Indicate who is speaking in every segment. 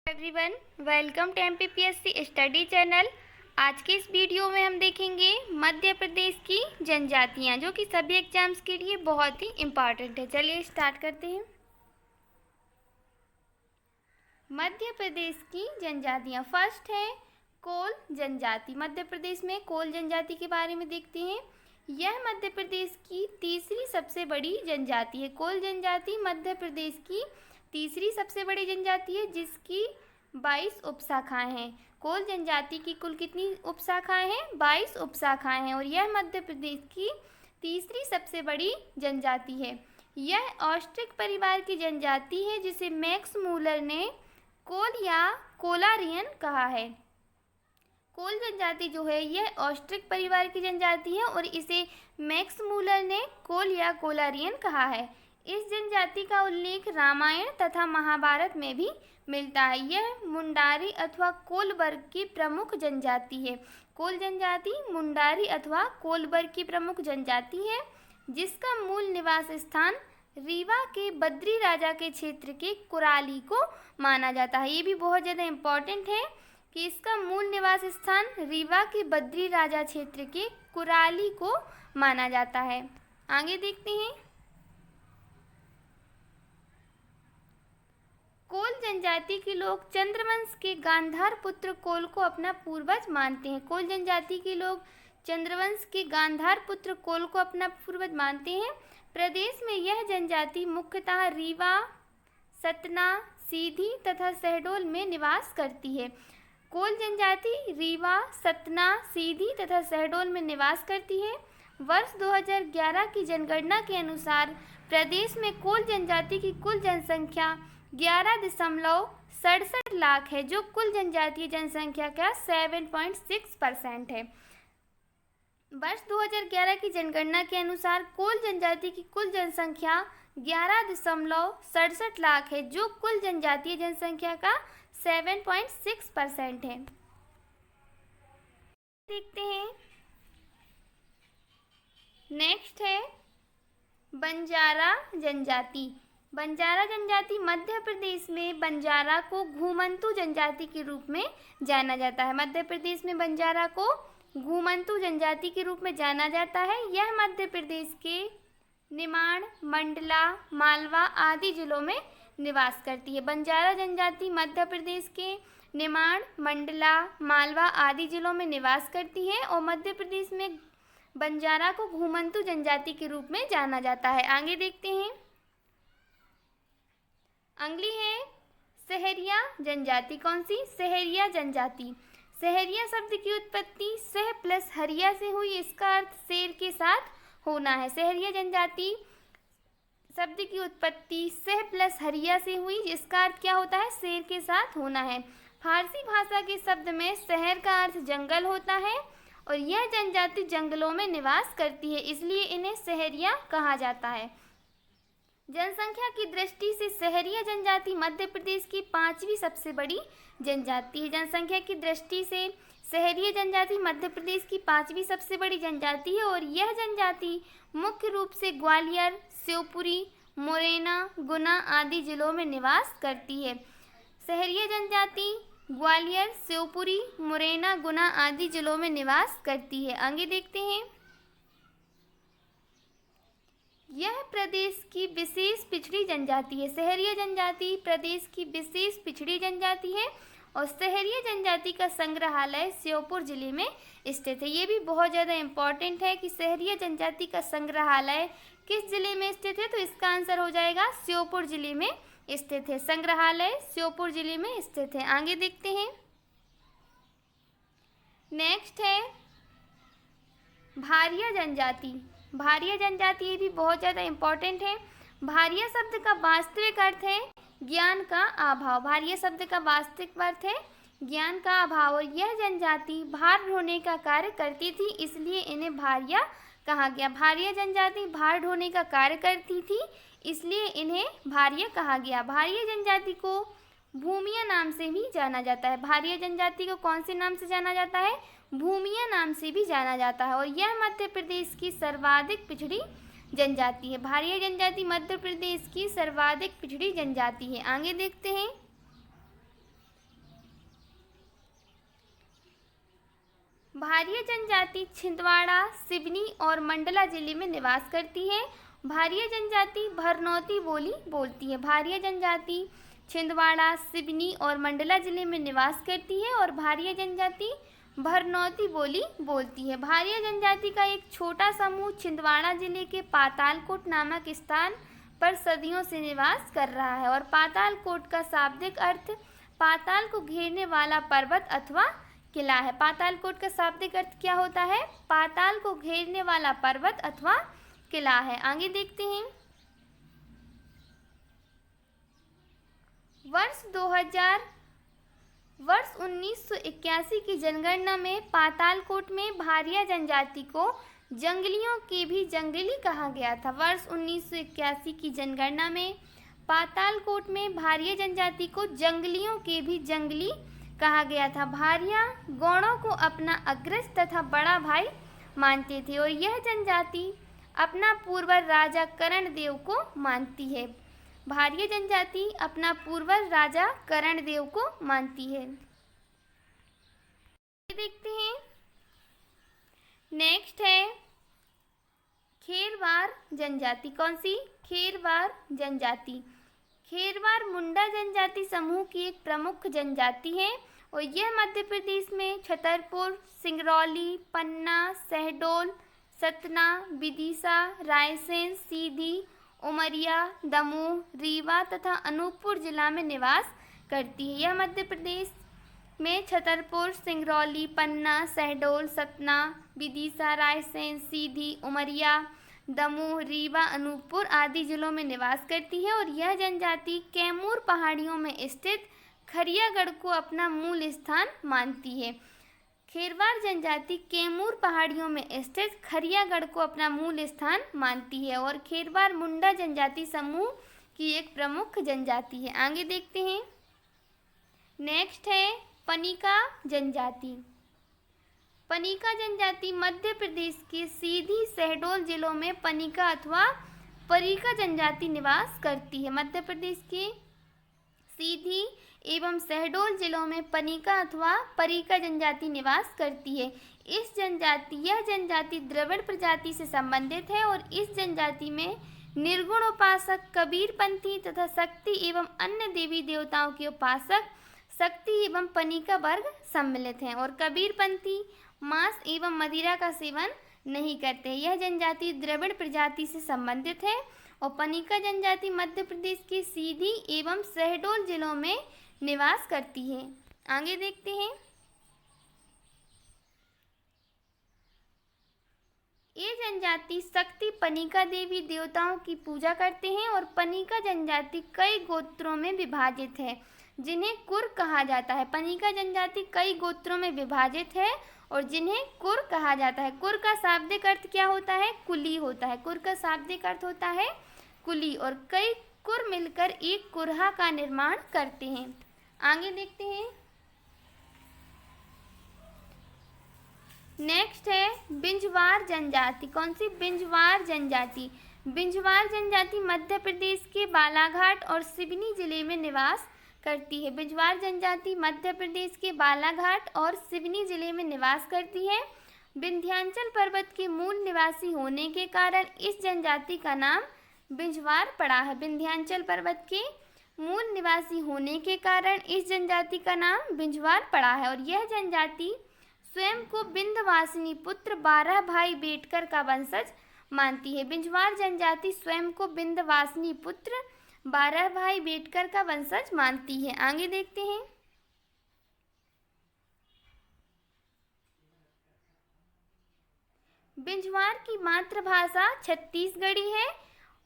Speaker 1: Everyone, welcome to MPPSC study channel. आज के इस वीडियो में हम देखेंगे मध्य प्रदेश की जनजातियां, जो कि सभी एग्जाम्स के लिए बहुत ही इम्पॉर्टेंट है। चलिए स्टार्ट करते हैं। मध्य प्रदेश की जनजातियां। फर्स्ट है कोल जनजाति। मध्य प्रदेश में कोल जनजाति के बारे में देखते हैं। यह मध्य प्रदेश की तीसरी सबसे बड़ी जनजाति है। कोल जनजाति मध्य प्रदेश की तीसरी सबसे बड़ी जनजाति है, जिसकी 22 उपशाखाएं हैं। कोल जनजाति की कुल कितनी उपशाखाएं हैं? 22 उपशाखाएं हैं, और यह मध्य प्रदेश की तीसरी सबसे बड़ी जनजाति है। यह ऑस्ट्रिक परिवार की जनजाति है, जिसे मैक्स मूलर ने कोल या कोलारियन कहा है। कोल जनजाति जो है यह ऑस्ट्रिक परिवार की जनजाति है, और इसे मैक्स मूलर ने कोल या कोलारियन कहा है। इस जनजाति का उल्लेख रामायण तथा महाभारत में भी मिलता है। यह मुंडारी अथवा कोल वर्ग की प्रमुख जनजाति है। कोल जनजाति मुंडारी अथवा कोल वर्ग की प्रमुख जनजाति है, जिसका मूल निवास स्थान रीवा के बद्री राजा के क्षेत्र के कुराली को माना जाता है। ये भी बहुत ज़्यादा इम्पॉर्टेंट है कि इसका मूल निवास स्थान रीवा के बद्री राजा क्षेत्र के कुराली को माना जाता है। आगे देखते हैं। कोल जनजाति के लोग चंद्रवंश के गांधार पुत्र कोल को अपना पूर्वज मानते हैं। कोल जनजाति के लोग चंद्रवंश के गांधार पुत्र कोल को अपना पूर्वज मानते हैं। प्रदेश में यह जनजाति मुख्यतः रीवा, सतना, सीधी तथा शहडोल में निवास करती है। कोल जनजाति रीवा, सतना, सीधी तथा शहडोल में निवास करती है। वर्ष 2011 की जनगणना के अनुसार प्रदेश में कोल जनजाति की कुल जनसंख्या 11.67 लाख है, जो कुल जनजातीय जनसंख्या का 7.6% है। वर्ष 2011 की जनगणना के अनुसार कोल जनजाति की कुल जनसंख्या 11.67 लाख है, जो कुल जनजातीय जनसंख्या का 7.6% है। देखते हैं। नेक्स्ट है बंजारा जनजाति। बंजारा जनजाति मध्य प्रदेश में बंजारा को घुमंतू जनजाति के रूप में जाना जाता है। मध्य प्रदेश में बंजारा को घुमंतू जनजाति के रूप में जाना जाता है। यह मध्य प्रदेश के निमाड़, मंडला, मालवा आदि जिलों में निवास करती है। बंजारा जनजाति मध्य प्रदेश के निमाड़, मंडला, मालवा आदि जिलों में निवास करती है, और मध्य प्रदेश में बंजारा को घुमंतू जनजाति के रूप में जाना जाता है। आगे देखते हैं। अगली है सहरिया जनजाति। कौन सी? सहरिया जनजाति। सहरिया शब्द की उत्पत्ति सह प्लस हरिया से हुई। इसका अर्थ शेर के साथ होना है। सहरिया जनजाति शब्द की उत्पत्ति सह प्लस हरिया से हुई, जिसका अर्थ क्या होता है? शेर के साथ होना है। फारसी भाषा के शब्द में शहर का अर्थ जंगल होता है, और यह जनजाति जंगलों में निवास करती है, इसलिए इन्हें सहरिया कहा जाता है। जनसंख्या की दृष्टि से सहरिया जनजाति मध्य प्रदेश की 5वीं सबसे बड़ी जनजाति है। जनसंख्या की दृष्टि से सहरिया जनजाति मध्य प्रदेश की 5वीं सबसे बड़ी जनजाति है, और यह जनजाति मुख्य रूप से ग्वालियर, शिवपुरी, मुरैना, गुना आदि जिलों में निवास करती है। सहरिया जनजाति ग्वालियर, शिवपुरी, मुरैना, गुना आदि जिलों में निवास करती है। आगे देखते हैं। यह प्रदेश की विशेष पिछड़ी जनजाति है। सहरिया जनजाति प्रदेश की विशेष पिछड़ी जनजाति है, और सहरिया जनजाति का संग्रहालय श्योपुर जिले में स्थित है। ये भी बहुत ज़्यादा इम्पॉर्टेंट है कि सहरिया जनजाति का संग्रहालय किस जिले में स्थित है, तो इसका आंसर हो जाएगा श्योपुर जिले में स्थित है। संग्रहालय श्योपुर जिले में स्थित है। आगे देखते हैं। नेक्स्ट है भारिया जनजाति। भारिया जनजाति ये भी बहुत ज़्यादा इम्पॉर्टेंट है। भारिया शब्द का वास्तविक अर्थ है ज्ञान का अभाव। भारिया शब्द का वास्तविक अर्थ है ज्ञान का अभाव, और यह जनजाति भार ढोने का कार्य करती थी, इसलिए इन्हें भारिया कहा गया। भारिया जनजाति भार ढोने का कार्य करती थी, इसलिए इन्हें भारिया कहा गया। भारिया जनजाति को भूमिया नाम से भी जाना जाता है। भारिया जनजाति को कौन से नाम से जाना जाता है? भूमिया नाम से भी जाना जाता है, और यह मध्य प्रदेश की सर्वाधिक पिछड़ी जनजाति है। भारिया जनजाति मध्य प्रदेश की सर्वाधिक पिछड़ी जनजाति है। आगे देखते हैं। भारिया जनजाति छिंदवाड़ा, सिवनी और मंडला जिले में निवास करती है। भारिया जनजाति भरनौती बोली बोलती है। भारिया जनजाति छिंदवाड़ा, सिवनी और मंडला जिले में निवास करती है और भारिया जनजाति भरनौती बोली बोलती है। भारिया जनजाति का एक छोटा समूह छिंदवाड़ा जिले के पातालकोट नामक स्थान पर सदियों से निवास कर रहा है और पातालकोट का शाब्दिक अर्थ पाताल को घेरने वाला पर्वत अथवा किला है। पातालकोट का शाब्दिक अर्थ क्या होता है? पाताल को घेरने वाला पर्वत अथवा किला है। आगे देखते हैं। वर्ष 1981 की जनगणना में पातालकोट में भारिया जनजाति को जंगलियों के भी जंगली कहा गया था। वर्ष 1981 की जनगणना में पातालकोट में भारिया जनजाति को जंगलियों के भी जंगली कहा गया था। भारिया गौड़ों को अपना अग्रज तथा बड़ा भाई मानते थे और यह जनजाति अपना पूर्वज राजा करणदेव को मानती है। भारिया जनजाति अपना पूर्वज राजा करणदेव को मानती है। देखते हैं। नेक्स्ट है खेरवार जनजाति। कौन सी? खेरवार जनजाति। खेरवार मुंडा जनजाति समूह की एक प्रमुख जनजाति है और यह मध्य प्रदेश में छतरपुर, सिंगरौली, पन्ना, शहडोल, सतना, विदिशा, रायसेन, सीधी, उमरिया, दमोह, रीवा तथा अनूपपुर जिला में निवास करती है। यह मध्य प्रदेश में छतरपुर, सिंगरौली, पन्ना, शहडोल, सतना, विदिशा, रायसेन, सीधी, उमरिया, दमोह, रीवा, अनूपपुर आदि जिलों में निवास करती है और यह जनजाति कैमूर पहाड़ियों में स्थित खरियागढ़ को अपना मूल स्थान मानती है। खेरवार जनजाति कैमूर पहाड़ियों में स्थित खरियागढ़ को अपना मूल स्थान मानती है और खेरवार मुंडा जनजाति समूह की एक प्रमुख जनजाति है। आगे देखते हैं। नेक्स्ट है पनिका जनजाति। पनिका जनजाति मध्य प्रदेश के सीधी, शहडोल जिलों में पनिका अथवा परिका जनजाति निवास करती है। मध्य प्रदेश के सीधी एवं शहडोल जिलों में पनिका अथवा परिका जनजाति निवास करती है। यह जनजाति द्रविड़ प्रजाति से संबंधित है और इस जनजाति में निर्गुण उपासक, कबीरपंथी तथा शक्ति एवं अन्य देवी देवताओं के उपासक शक्ति एवं पनिका वर्ग सम्मिलित हैं और कबीरपंथी मांस एवं मदिरा का सेवन नहीं करते। यह जनजाति द्रविड़ प्रजाति से संबंधित है और पनिका जनजाति मध्य प्रदेश के सीधी एवं शहडोल जिलों में निवास करती है। आगे देखते हैं। ये जनजाति शक्ति पनिका देवी देवताओं की पूजा करते हैं और पनिका जनजाति कई गोत्रों में विभाजित है जिन्हें कुर कहा जाता है। पनिका जनजाति कई गोत्रों में विभाजित है और जिन्हें कुर कहा जाता है। कुर का शाब्दिक अर्थ क्या होता है? कुली होता है। कुर का शाब्दिक अर्थ होता है कुली और कई कुर मिलकर एक कुरहा का निर्माण करते हैं। आगे देखते हैं। नेक्स्ट है बिंजवार जनजाति। कौन सी? बिंजवार जनजाति। बिंजवार जनजाति मध्य प्रदेश के बालाघाट और सिवनी जिले में निवास करती है। बिंजवार जनजाति मध्य प्रदेश के बालाघाट और सिवनी जिले में निवास करती है। विंध्याचल पर्वत के मूल निवासी होने के कारण इस जनजाति का नाम बिंजवार पड़ा है। विंध्याचल पर्वत के मूल निवासी होने के कारण इस जनजाति का नाम बिंजवार पड़ा है और यह जनजाति स्वयं को विंध्यवासिनी पुत्र 12 भाई बेटकर का वंशज मानती है। बिंजवार जनजाति स्वयं को विंध्यवासिनी पुत्र 12 भाई बेटकर का वंशज मानती है। आगे देखते हैं। बिंजवार की मातृभाषा छत्तीसगढ़ी है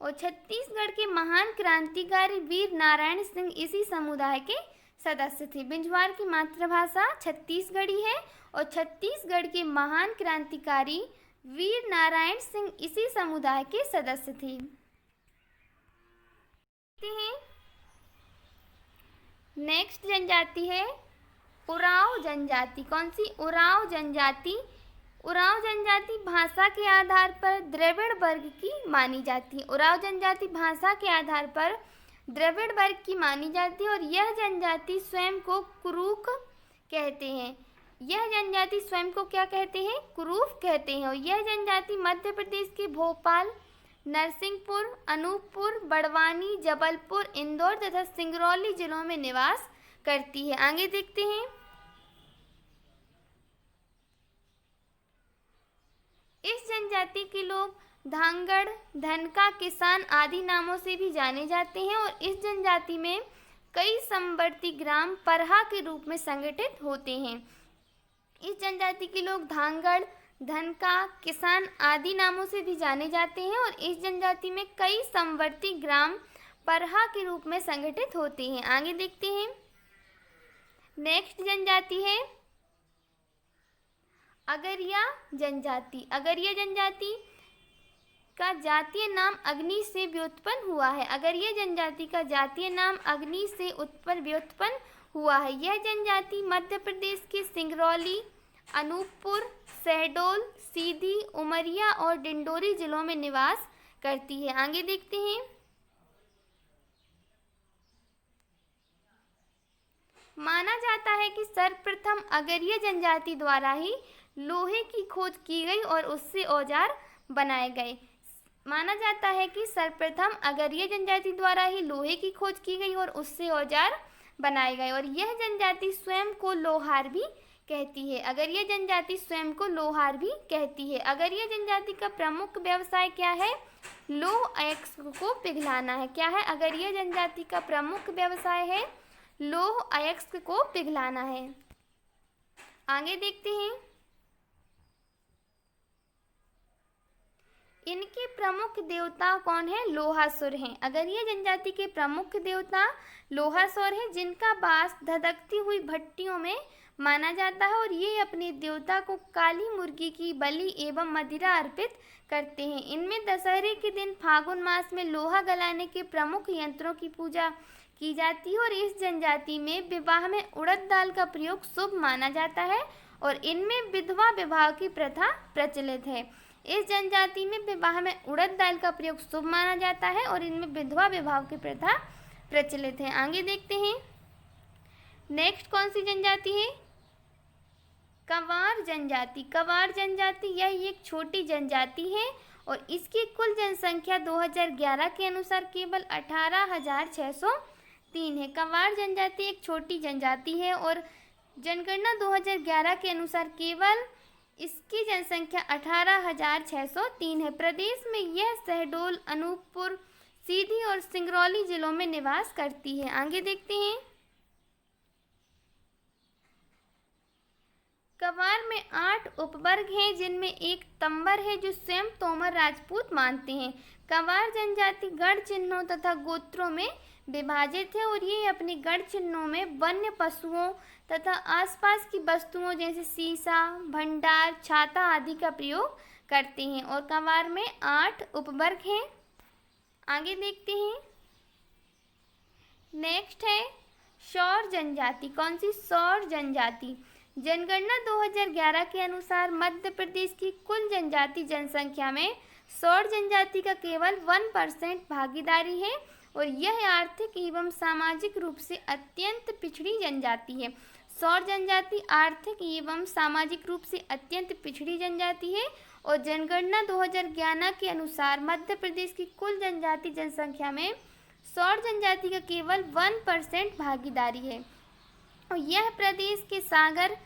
Speaker 1: और छत्तीसगढ़ के महान क्रांतिकारी वीर नारायण सिंह इसी समुदाय के सदस्य थे। बिंजवार की मातृभाषा छत्तीसगढ़ी है और छत्तीसगढ़ के महान क्रांतिकारी वीर नारायण सिंह इसी समुदाय के सदस्य थे। नेक्स्ट जनजाति है उरांव जनजाति। कौन सी? उरांव जनजाति। उरांव जनजाति भाषा के आधार पर द्रविड़ वर्ग की मानी जाती है। उरांव जनजाति भाषा के आधार पर द्रविड़ वर्ग की मानी जाती है और यह जनजाति स्वयं को कुरुक कहते हैं। यह जनजाति स्वयं को क्या कहते हैं? कुरूफ कहते हैं। और यह जनजाति मध्य प्रदेश के भोपाल, नरसिंहपुर, अनूपपुर, बड़वानी, जबलपुर, इंदौर तथा सिंगरौली जिलों में निवास करती है। आगे देखते हैं। इस जनजाति के लोग धांगड़, धनका, किसान आदि नामों से भी जाने जाते हैं और इस जनजाति में कई समवर्ती ग्राम परहा के रूप में संगठित होते हैं। इस जनजाति के लोग धांगड़, धनका, किसान आदि नामों से भी जाने जाते हैं और इस जनजाति में कई समवर्ती ग्राम परहा के रूप में संगठित होते हैं। आगे देखते हैं। नेक्स्ट जनजाति है अगरिया जनजाति। अगरिया जनजाति का जातीय नाम अग्नि से व्युत्पन्न हुआ है। अगरिया जनजाति का जातीय नाम अग्नि से व्युत्पन्न हुआ है। यह जनजाति मध्य प्रदेश के सिंगरौली, अनूपपुर, शहडोल, सीधी, उमरिया और डिंडोरी जिलों में निवास करती है। आगे देखते हैं। माना जाता है कि सर्वप्रथम अगरिया जनजाति द्वारा ही लोहे की खोज की गई और उससे औजार बनाए गए। माना जाता है कि सर्वप्रथम अगरिया जनजाति द्वारा ही लोहे की खोज की गई और उससे औजार बनाए गए। और यह जनजाति स्वयं को लोहार भी कहती है। अगरिया जनजाति स्वयं को लोहार भी कहती है। अगरिया जनजाति का प्रमुख व्यवसाय क्या है? लौह अयस्क को पिघलाना है। क्या है? अगरिया जनजाति का प्रमुख व्यवसाय है लौह अयस्क को पिघलाना है। आगे देखते हैं। इनके प्रमुख देवता कौन है? लोहासुर हैं। अगरिया जनजाति के प्रमुख देवता लोहासुर हैं, जिनका वास धधकती हुई भट्टियों में माना जाता है और ये अपने देवता को काली मुर्गी की बलि एवं मदिरा अर्पित करते हैं। इनमें दशहरे के दिन फागुन मास में लोहा गलाने के प्रमुख यंत्रों की पूजा की जाती है और इस जनजाति में विवाह में उड़द दाल का प्रयोग शुभ माना जाता है और इनमें विधवा विवाह की प्रथा प्रचलित है। इस जनजाति में विवाह में उड़द दाल का प्रयोग शुभ माना जाता है और इनमें विधवा विवाह की प्रथा प्रचलित है। आगे देखते हैं। नेक्स्ट कौन सी जनजाति है? कंवार जनजाति। कंवार जनजाति यह एक छोटी जनजाति है और इसकी कुल जनसंख्या 2011 के अनुसार केवल 18,603 है। कंवार जनजाति एक छोटी जनजाति है और जनगणना 2011 के अनुसार केवल इसकी जनसंख्या 18,603 है। प्रदेश में यह शहडोल, अनूपपुर, सीधी और सिंगरौली जिलों में निवास करती है। आगे देखते हैं। कंवार में 8 उपवर्ग हैं, जिनमें एक तंबर है जो स्वयं तोमर राजपूत मानते हैं। कंवार जनजाति गढ़ चिन्हों तथा गोत्रों में विभाजित है और ये अपने गढ़ चिन्हों में वन्य पशुओं तथा आसपास की वस्तुओं जैसे सीसा, भंडार, छाता आदि का प्रयोग करते हैं। और कंवार में 8 उपवर्ग हैं। आगे देखते हैं। नेक्स्ट है सौर जनजाति। कौन सी? सौर जनजाति। जनगणना 2011 के अनुसार मध्य प्रदेश की कुल जनजाति जनसंख्या में सौर जनजाति का केवल 1% भागीदारी है और यह आर्थिक एवं सामाजिक रूप से अत्यंत पिछड़ी जनजाति है। सौर जनजाति आर्थिक एवं सामाजिक रूप से अत्यंत पिछड़ी जनजाति है और जनगणना 2011 के अनुसार मध्य प्रदेश की कुल जनजाति जनसंख्या में सौर जनजाति का केवल 1% भागीदारी है और यह प्रदेश के सागर,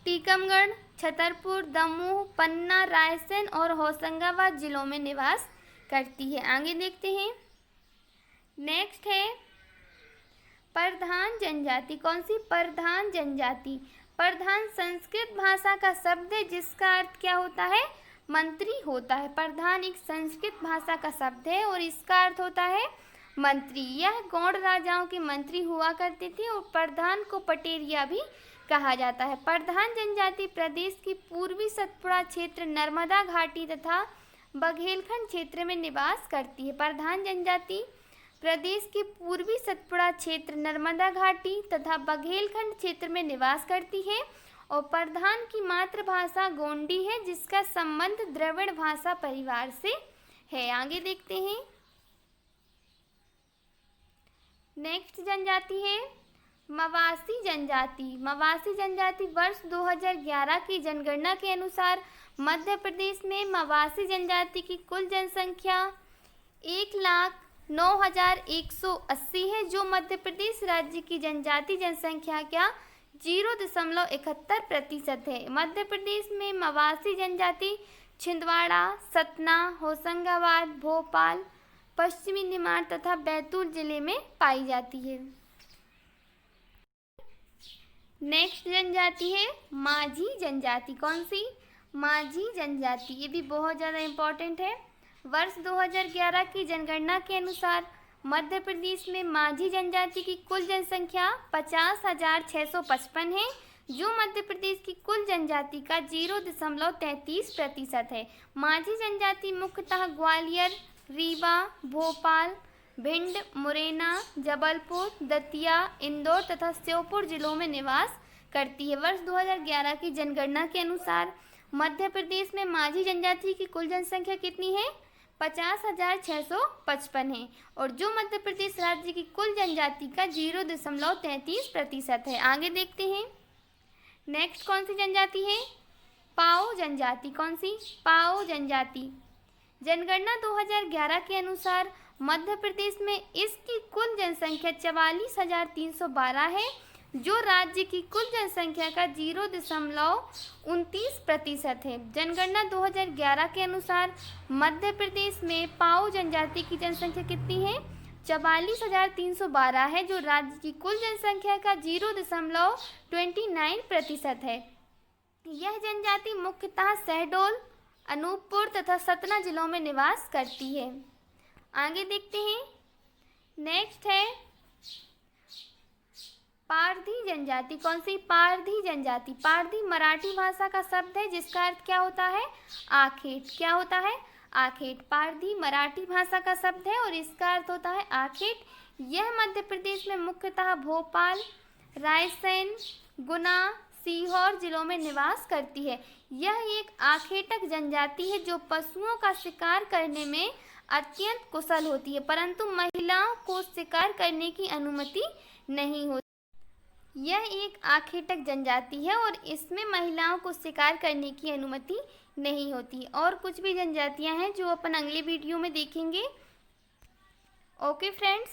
Speaker 1: टीकमगढ़, छतरपुर, दमोह, पन्ना, रायसेन और होशंगाबाद जिलों में निवास करती है। आगे देखते हैं। नेक्स्ट है प्रधान जनजाति। कौन सी? प्रधान जनजाति। प्रधान संस्कृत भाषा का शब्द है जिसका अर्थ क्या होता है? मंत्री होता है। प्रधान एक संस्कृत भाषा का शब्द है और इसका अर्थ होता है मंत्री। यह गौड़ राजाओं के मंत्री हुआ करते थे और प्रधान को पटेरिया भी कहा जाता है। प्रधान जनजाति प्रदेश की पूर्वी सतपुड़ा क्षेत्र, नर्मदा घाटी तथा बघेलखंड क्षेत्र में निवास करती है। प्रधान जनजाति प्रदेश के पूर्वी सतपुड़ा क्षेत्र, नर्मदा घाटी तथा बघेलखंड क्षेत्र में निवास करती है और प्रधान की मातृभाषा गोंडी है जिसका संबंध द्रविड़ भाषा परिवार से है। आगे देखते हैं। नेक्स्ट जनजाति है मवासी जनजाति वर्ष 2011 की जनगणना के अनुसार मध्य प्रदेश में मवासी जनजाति की कुल जनसंख्या 1,09,180 है, जो मध्य प्रदेश राज्य की जनजाति जनसंख्या का 0.71% है। मध्य प्रदेश में मवासी जनजाति छिंदवाड़ा, सतना, होशंगाबाद, भोपाल, पश्चिमी निमाड़ तथा बैतूल जिले में पाई जाती है। नेक्स्ट जनजाति है माझी जनजाति। कौन सी? माझी जनजाति। ये भी बहुत ज़्यादा इम्पोर्टेंट है। वर्ष 2011 की जनगणना के अनुसार मध्य प्रदेश में माझी जनजाति की कुल जनसंख्या 50,655 है, जो मध्य प्रदेश की कुल जनजाति का 0.33% है। माझी जनजाति मुख्यतः ग्वालियर, रीवा, भोपाल, भिंड, मुरैना, जबलपुर, दतिया, इंदौर तथा श्योपुर जिलों में निवास करती है। वर्ष 2011 की जनगणना के अनुसार मध्य प्रदेश में माझी जनजाति की कुल जनसंख्या कितनी है? 50,655 है, और जो मध्य प्रदेश राज्य की कुल जनजाति का 0.33% है। आगे देखते हैं नेक्स्ट कौन सी जनजाति है? पाओ जनजाति। कौन सी? पाओ जनजाति। जनगणना 2011 के अनुसार मध्य प्रदेश में इसकी कुल जनसंख्या 44,312 है, जो राज्य की कुल जनसंख्या का 0.29% है। जनगणना 2011 के अनुसार मध्य प्रदेश में पाओ जनजाति की जनसंख्या कितनी है? 44,312 है, जो राज्य की कुल जनसंख्या का 0.29% है। यह जनजाति मुख्यतः शहडोल, अनूपपुर तथा सतना जिलों में निवास करती है। आगे देखते हैं नेक्स्ट है पारधी जनजाति। कौन सी? पारधी जनजाति। पारधी मराठी भाषा का शब्द है जिसका अर्थ क्या होता है? आखेट। क्या होता है? आखेट। पारधी मराठी भाषा का शब्द है और इसका अर्थ होता है आखेट। यह मध्य प्रदेश में मुख्यतः भोपाल, रायसेन, गुना, सीहोर जिलों में निवास करती है। यह एक आखेटक जनजाति है जो पशुओं का शिकार करने में अत्यंत कुशल होती है, परंतु महिलाओं को शिकार करने की अनुमति नहीं होती। यह एक आखेटक जनजाति है और इसमें महिलाओं को शिकार करने की अनुमति नहीं होती। और कुछ भी जनजातियां हैं जो अपन अगले वीडियो में देखेंगे। Okay friends.